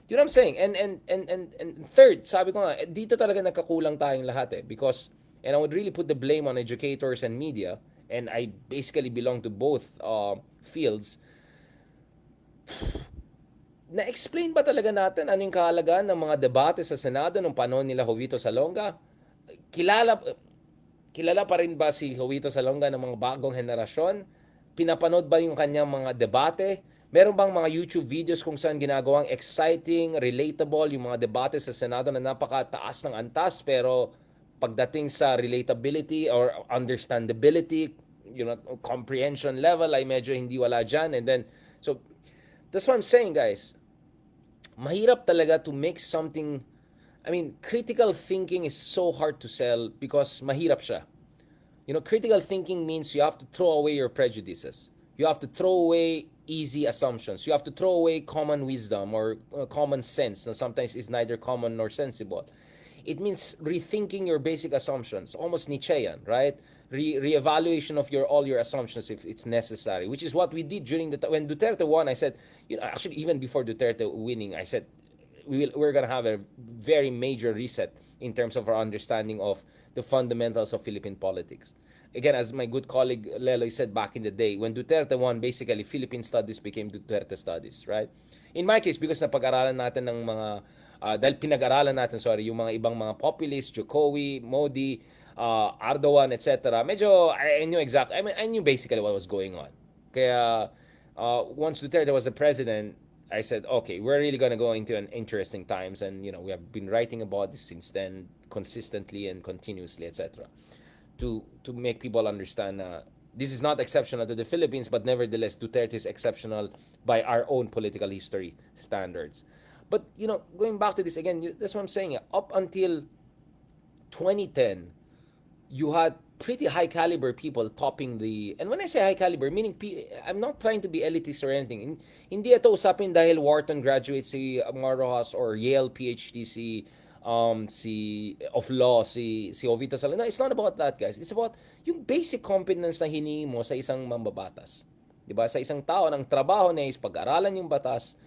You know what I'm saying? And third, sabi ko nga, dito talaga nagkakulang tayong lahat eh. Because, and I would really put the blame on educators and media, and I basically belong to both fields. Na-explain ba talaga natin ano yung kahalagaan ng mga debate sa Senado nung panahon nila Jovito Salonga? Kilala pa rin ba si Jovito Salonga ng mga bagong henerasyon? Pinapanood ba yung kanyang mga debate? Meron bang mga YouTube videos kung saan ginagawang exciting, relatable yung mga debate sa Senado na napakataas ng antas pero pagdating sa relatability or understandability, you know, comprehension level ay medyo hindi wala dyan. And then, so, that's what I'm saying, guys. Mahirap talaga to make something. I mean, critical thinking is so hard to sell because mahirap siya. You know, critical thinking means you have to throw away your prejudices. You have to throw away easy assumptions. You have to throw away common wisdom or common sense na sometimes is neither common nor sensible. It means rethinking your basic assumptions, almost Nietzschean, right? Reevaluation of all your assumptions if it's necessary, which is what we did during when Duterte won. I said, you know, actually even before Duterte winning, I said, we're gonna have a very major reset in terms of our understanding of the fundamentals of Philippine politics. Again, as my good colleague Leloy said back in the day, when Duterte won, basically Philippine studies became Duterte studies, right? In my case, because napag-aralan natin ng mga dahil pinag-aralan natin, sorry, yung mga ibang mga populists, Jokowi, Modi, Erdogan, etc. Medyo I knew exactly, I knew basically what was going on. Kaya once Duterte was the president, I said, okay, we're really gonna go into an interesting times, and we have been writing about this since then, consistently and continuously, etc. To make people understand this is not exceptional to the Philippines, but nevertheless, Duterte is exceptional by our own political history standards. But going back to this again, that's what I'm saying. Up until 2010, you had pretty high caliber people topping the, and when I say high caliber, meaning I'm not trying to be elitist or anything. Hindi ito usapin dahil Wharton graduate si Mar Rojas or Yale PhD si of law si Ovito Sala. No, it's not about that, guys. It's about yung basic competence na hinihingi mo sa isang mambabatas. 'Di ba? Sa isang tao ng trabaho niya is pag-aralan yung batas,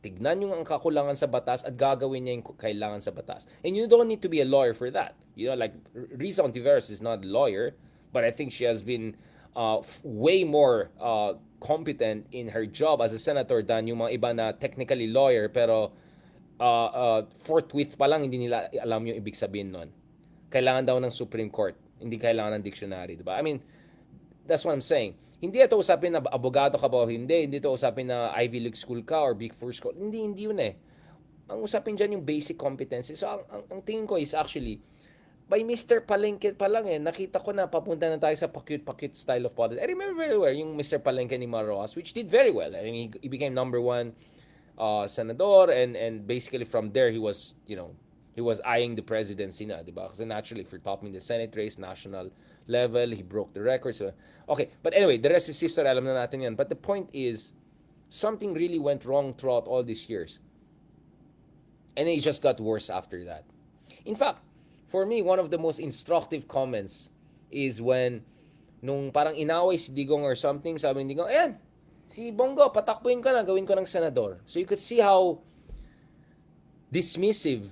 tignan yung ang kakulangan sa batas at gagawin niya yung kailangan sa batas. And you don't need to be a lawyer for that. Like Risa Ontiveros is not a lawyer, but I think she has been way more competent in her job as a senator than yung mga iba na technically lawyer pero forthwith pa lang hindi nila alam yung ibig sabihin nun. Kailangan daw ng Supreme Court, hindi kailangan ng dictionary, diba? I mean, that's what I'm saying. Hindi ito usapin na abogado ka ba o hindi ito usapin na Ivy League school ka or Big Four school. Hindi yun eh. Ang usapin dyan yung basic competencies. So, ang tingin ko is actually, by Mr. Palengke pa lang nakita ko na papunta na tayo sa pakit style of politics. I remember very well yung Mr. Palengke ni Maroas, which did very well. I mean, he became number 1 senador, and basically from there he was eyeing the presidency na, diba? Kasi naturally for topping the Senate race, national level, he broke the record. So, okay, but anyway, the rest is history, alam na natin yan. But the point is, something really went wrong throughout all these years. And it just got worse after that. In fact, for me, one of the most instructive comments is when, nung parang inaway si Digong or something, sabi ni Digong, ayan, si Bongo, patakbuhin ka na, gawin ko ng senador. So you could see how dismissive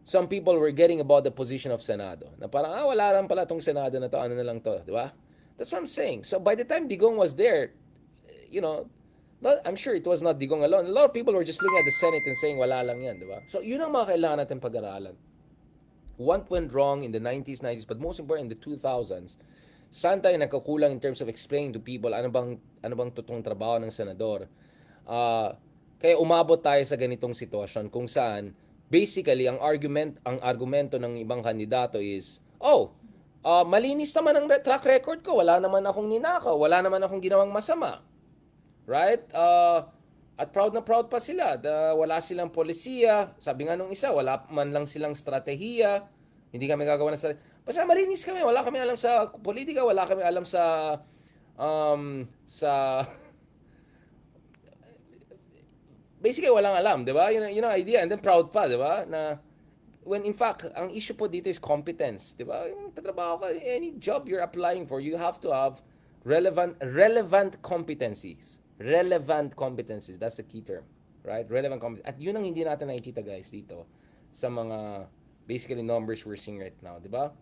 some people were getting about the position of Senado. Na parang, wala rin pala tong Senado na to, ano na lang to, di ba? That's what I'm saying. So by the time Digong was there, I'm sure it was not Digong alone. A lot of people were just looking at the Senate and saying, wala lang yan, di ba? So yun ang mga kailangan natin pag-aralan. What went wrong in the 90s, but most important in the 2000s, saan tayo nagkakulang in terms of explaining to people ano bang totoong trabaho ng senador. Kaya umabot tayo sa ganitong sitwasyon kung saan basically ang argumento ng ibang kandidato is, malinis naman ang track record ko, wala naman akong ninakaw, wala naman akong ginawang masama. Right? At proud na proud pa sila. Wala silang polisiya. Sabi nga nung isa, wala man lang silang strategiya. Hindi kami gagawa ng strategiya. Basta malinis kami. Wala kami alam sa politika. Wala kami alam sa basically walang alam, di ba? Yun ang idea. And then proud pa, di ba? Na when in fact, ang issue po dito is competence, di ba? Yung tatrabaho ka, any job you're applying for, you have to have relevant competencies. Relevant competencies. That's the key term. Right? Relevant competencies. At yun ang hindi natin nakikita, guys, dito sa mga basically numbers we're seeing right now. Diba?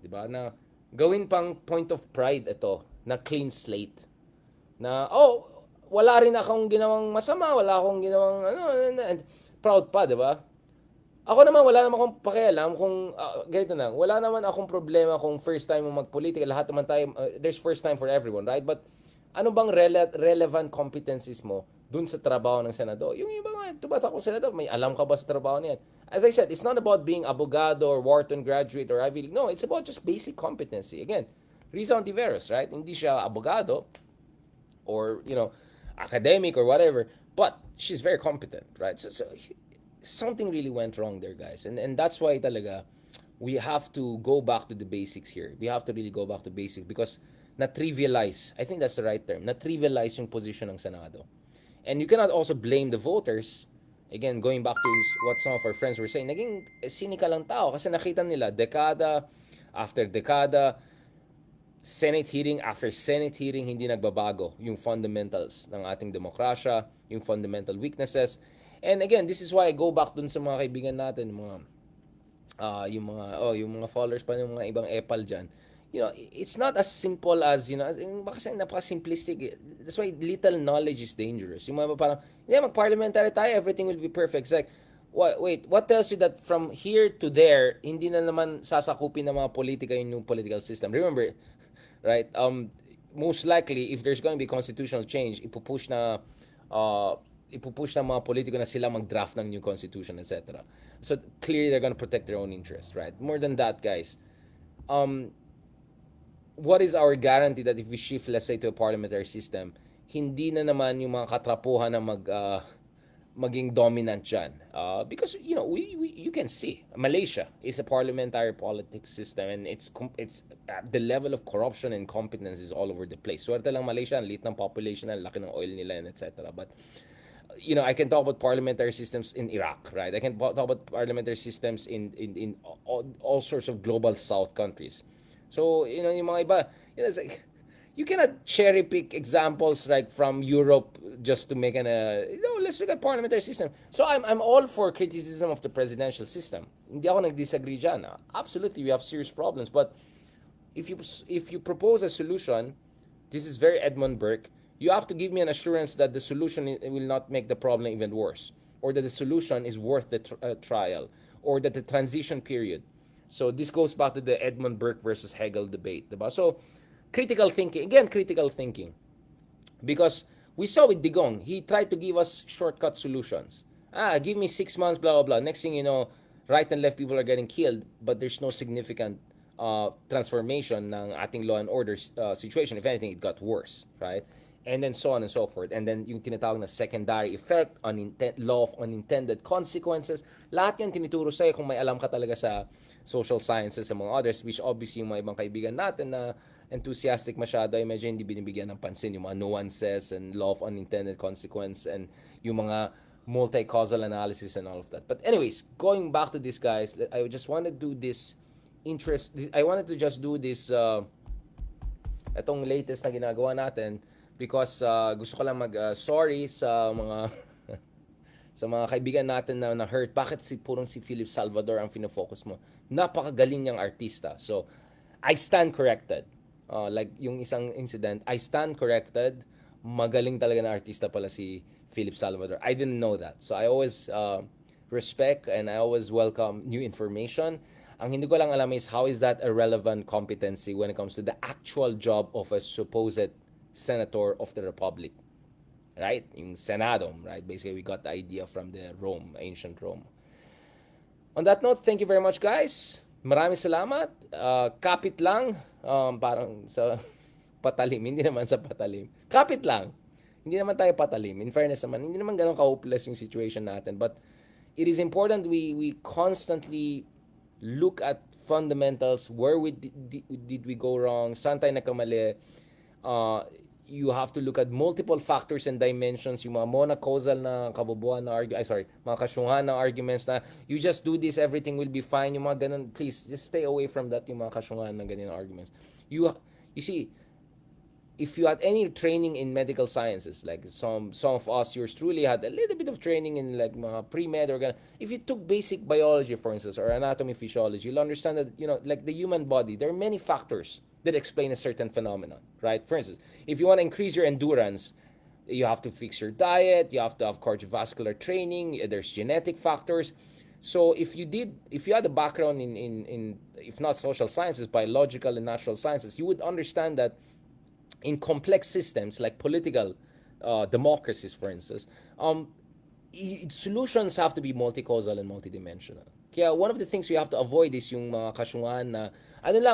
Diba? Na gawin pang point of pride ito na clean slate. Na, wala rin akong ginawang masama, wala akong ginawang, and proud pa, diba? Ako naman, wala naman akong pakialam kung, ganito na, wala naman akong problema kung first time mo magpolitika, lahat naman tayo, there's first time for everyone, right? But, ano bang relevant competencies mo dun sa trabaho ng senador? Yung iba nga, tumatak ko senador, may alam ka ba sa trabaho niyan? As I said, it's not about being abogado or Wharton graduate or Ivy League. No, it's about just basic competency. Again, Risa Ontiveros, right? Hindi siya abogado or, academic or whatever, but she's very competent, right? So something really went wrong there, guys. And that's why talaga, we have to go back to the basics here. We have to really go back to basics because na-trivialize, I think that's the right term, na-trivialize yung position ng Senado. And you cannot also blame the voters. Again, going back to what some of our friends were saying, naging cynical lang tao kasi nakita nila dekada after dekada, Senate hearing after Senate hearing, hindi nagbabago yung fundamentals ng ating demokrasya, yung fundamental weaknesses. And again, this is why I go back dun sa mga kaibigan natin, yung mga followers pa ng mga ibang epal diyan. It's not as simple as, kasi napaka-simplistic. That's why little knowledge is dangerous. Yung mga parang, mag-parliamentary tayo, everything will be perfect. It's like, what tells you that from here to there, hindi na naman sasakupin ng mga politika yung new political system? Remember, right? Most likely, if there's going to be constitutional change, ipupush ng mga politiko na sila mag-draft ng new constitution, etc. So clearly they're going to protect their own interest, right? More than that, guys, what is our guarantee that if we shift, let's say, to a parliamentary system, hindi na naman yung mga katrapuhan na maging dominant dyan? Because you can see Malaysia is a parliamentary politics system, and it's the level of corruption and competence is all over the place. Swerte lang Malaysia, ang liit ng population, ang laki ng oil nila, and etc. But I can talk about parliamentary systems in Iraq, right? I can talk about parliamentary systems in all sorts of global South countries. So, yung mga iba, it's like, you cannot cherry pick examples like from Europe just to make let's look at parliamentary system. So I'm all for criticism of the presidential system. Hindi ako nag-disagree dyan. Absolutely, we have serious problems. But if you propose a solution, this is very Edmund Burke, you have to give me an assurance that the solution will not make the problem even worse, or that the solution is worth the trial, or that the transition period. So this goes back to the Edmund Burke versus Hegel debate, diba? So critical thinking, because we saw with Digong, he tried to give us shortcut solutions. Give me 6 months, blah, blah, blah. Next thing you know, right and left people are getting killed, but there's no significant transformation ng ating law and order situation. If anything, it got worse, right? And then so on and so forth. And then yung tinatawag na secondary effect, law of unintended consequences, lahat yan tinuturo sa'yo kung may alam ka talaga sa social sciences among others, which obviously yung mga ibang kaibigan natin na enthusiastic masyado ay medyo hindi binibigyan ng pansin yung mga nuances and law of unintended consequence and yung mga multi-causal analysis and all of that. But anyways, going back to this, guys, I just wanted to do this I wanted to just do this itong latest na ginagawa natin because gusto ko lang sorry sa mga sa mga kaibigan natin na hurt. Bakit purong si Philip Salvador ang fino-focus mo? Napakagaling niyang artista. So, I stand corrected. Like yung isang incident, I stand corrected. Magaling talaga na artista pala si Philip Salvador. I didn't know that. So, I always respect and I always welcome new information. Ang hindi ko lang alam is how is that a relevant competency when it comes to the actual job of a supposed senator of the Republic. Right? Yung Senado, right? Basically, we got the idea from the ancient Rome. On that note, thank you very much, guys. Maraming salamat. Kapit lang. Parang sa patalim. Hindi naman sa patalim. Kapit lang. Hindi naman tayo patalim. In fairness naman, hindi naman ganun ka-hopeless yung situation natin. But it is important we constantly look at fundamentals. Where did we go wrong? Saan tayo nagkamali? You have to look at multiple factors and dimensions, yung mga monocausal na kabubuan na mga kasyungan na arguments na you just do this, everything will be fine, yung mga ganun, please, just stay away from that, yung mga kasyungan na ganyan arguments. You see, if you had any training in medical sciences, like some of us, yours truly had a little bit of training in like mga pre-med or ganun. If you took basic biology, for instance, or anatomy, physiology, you'll understand that, like the human body, there are many factors that explain a certain phenomenon, right? For instance, if you want to increase your endurance, you have to fix your diet, you have to have cardiovascular training, there's genetic factors. So if you had a background in if not social sciences, biological and natural sciences, you would understand that in complex systems like political democracies, for instance, solutions have to be multi-causal and multidimensional. Kaya one of the things we have to avoid is yung mga kasyungan na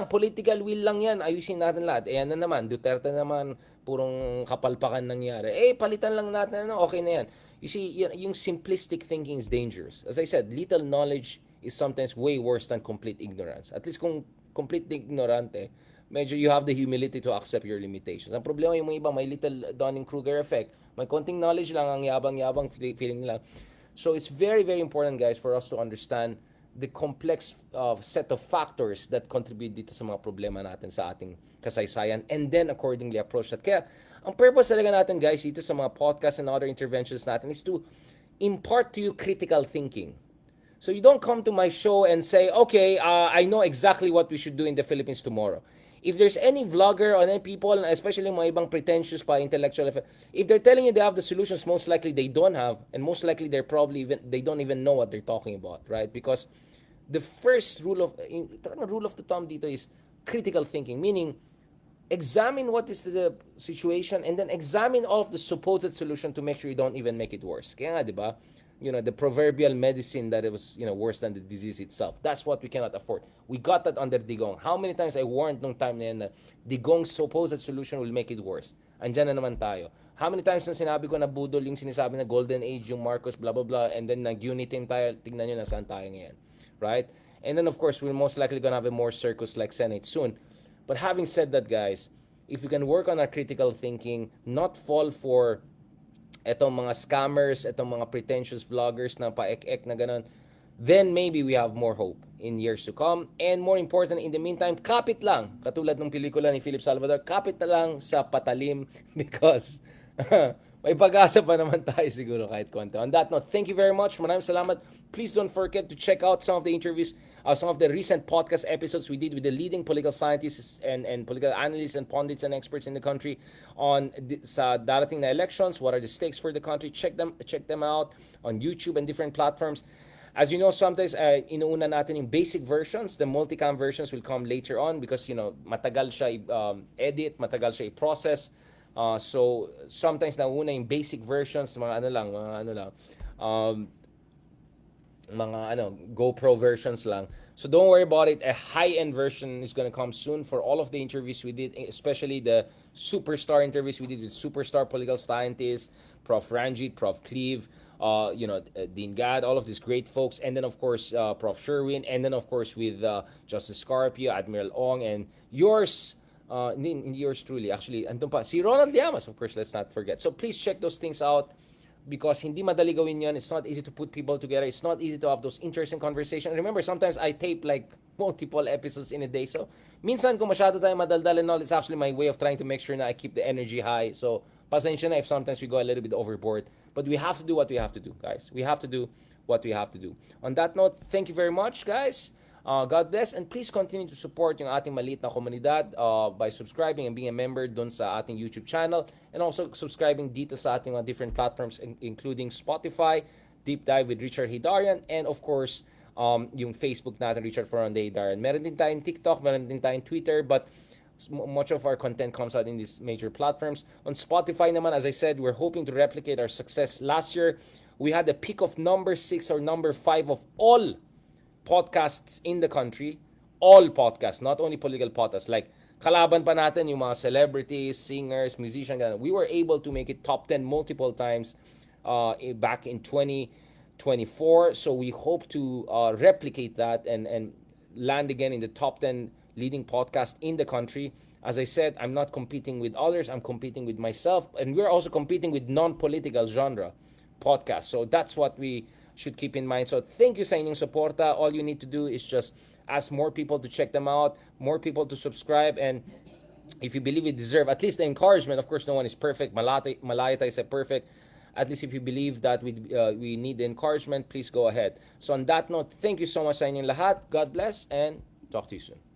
political will lang yan, ayusin natin lahat. Ayan na naman, Duterte naman, purong kapalpakan nangyari. Palitan lang natin, okay na yan. You see, yung simplistic thinking is dangerous. As I said, little knowledge is sometimes way worse than complete ignorance. At least kung completely ignorante, medyo you have the humility to accept your limitations. Ang problema yung mga iba, may little Dunning-Kruger effect. May konting knowledge lang, ang yabang-yabang feeling nila. So it's very, very important, guys, for us to understand the complex set of factors that contribute dito sa mga problema natin sa ating kasaysayan and then accordingly approach that. Kaya, ang purpose talaga natin, guys, dito sa mga podcasts and other interventions natin is to impart to you critical thinking. So you don't come to my show and say, okay, I know exactly what we should do in the Philippines tomorrow. If there's any vlogger or any people, especially mga ibang pretentious pa intellectual, if they're telling you they have the solutions, most likely they don't have, and most likely they don't even know what they're talking about, right? Because the first rule of the thumb dito is critical thinking, meaning examine what is the situation and then examine all of the supposed solution to make sure you don't even make it worse. Kaya nga, di ba? The proverbial medicine that it was, worse than the disease itself. That's what we cannot afford. We got that under Digong. How many times I warned nung time na yan na Digong's supposed solution will make it worse. Andyan na naman tayo. How many times na sinabi ko na budol yung sinasabi na golden age, yung Marcos, blah, blah, blah, and then nag-unity tayo, tignan nyo nasaan tayo ngayon. Right? And then, of course, we're most likely gonna have a more circus-like Senate soon. But having said that, guys, if we can work on our critical thinking, not fall for etong mga scammers, etong mga pretentious vloggers na paek-ek na ganun, then maybe we have more hope in years to come. And more important, in the meantime, kapit lang. Katulad ng pelikula ni Philip Salvador, kapit na lang sa patalim because may pag-asa pa naman tayo siguro kahit konti. On that note, thank you very much. Maraming salamat. Please don't forget to check out some of the interviews, some of the recent podcast episodes we did with the leading political scientists and political analysts and pundits and experts in the country on sa darating na elections, what are the stakes for the country. Check them out on YouTube and different platforms. As you know, sometimes inuuna natin yung basic versions. The multicam versions will come later on because matagal siya edit, matagal siya i-process. So sometimes nauna yung basic versions, mga GoPro versions lang. So don't worry about it. A high-end version is gonna come soon for all of the interviews we did, especially the superstar interviews we did with superstar political scientists, Prof. Ranjit, Prof. Cleve, Dean Gad, all of these great folks, and then of course Prof. Sherwin, and then of course with Justice Scarpio, Admiral Ong, and yours truly, actually, andun pa, si Ronald Llamas, of course, let's not forget. So please check those things out because hindi madali gawin yan. It's not easy to put people together. It's not easy to have those interesting conversations. Remember, sometimes I tape like multiple episodes in a day. So minsan kung masyado tayo madaldal and all, it's actually my way of trying to make sure na I keep the energy high. So pasensya na if sometimes we go a little bit overboard. But we have to do what we have to do, guys. We have to do what we have to do. On that note, thank you very much, guys. God bless, and please continue to support yung ating maliit na komunidad by subscribing and being a member dun sa ating YouTube channel, and also subscribing dito sa ating different platforms including Spotify, Deep Dive with Richard Hidarian, and of course yung Facebook natin, Richard Ferranday Hidarian. Meron din tayong TikTok, meron din tayong Twitter, but much of our content comes out in these major platforms. On Spotify naman, as I said, we're hoping to replicate our success last year. We had a peak of number 6 or number 5 of all podcasts in the country, all podcasts, not only political podcasts, like kalaban pa natin yung mga celebrities, singers, musicians. We were able to make it top 10 multiple times back in 2024. So we hope to replicate that and land again in the top 10 leading podcast in the country. As I said, I'm not competing with others. I'm competing with myself. And we're also competing with non-political genre podcasts. So that's what we should keep in mind. So thank you sa inyong suporta. All you need to do is just ask more people to check them out, more people to subscribe, and if you believe you deserve at least the encouragement, of course no one is perfect, malaya tayo sa perfect, at least if you believe that we need the encouragement, please go ahead. So on that note, thank you so much sa inyong lahat. God bless and talk to you soon.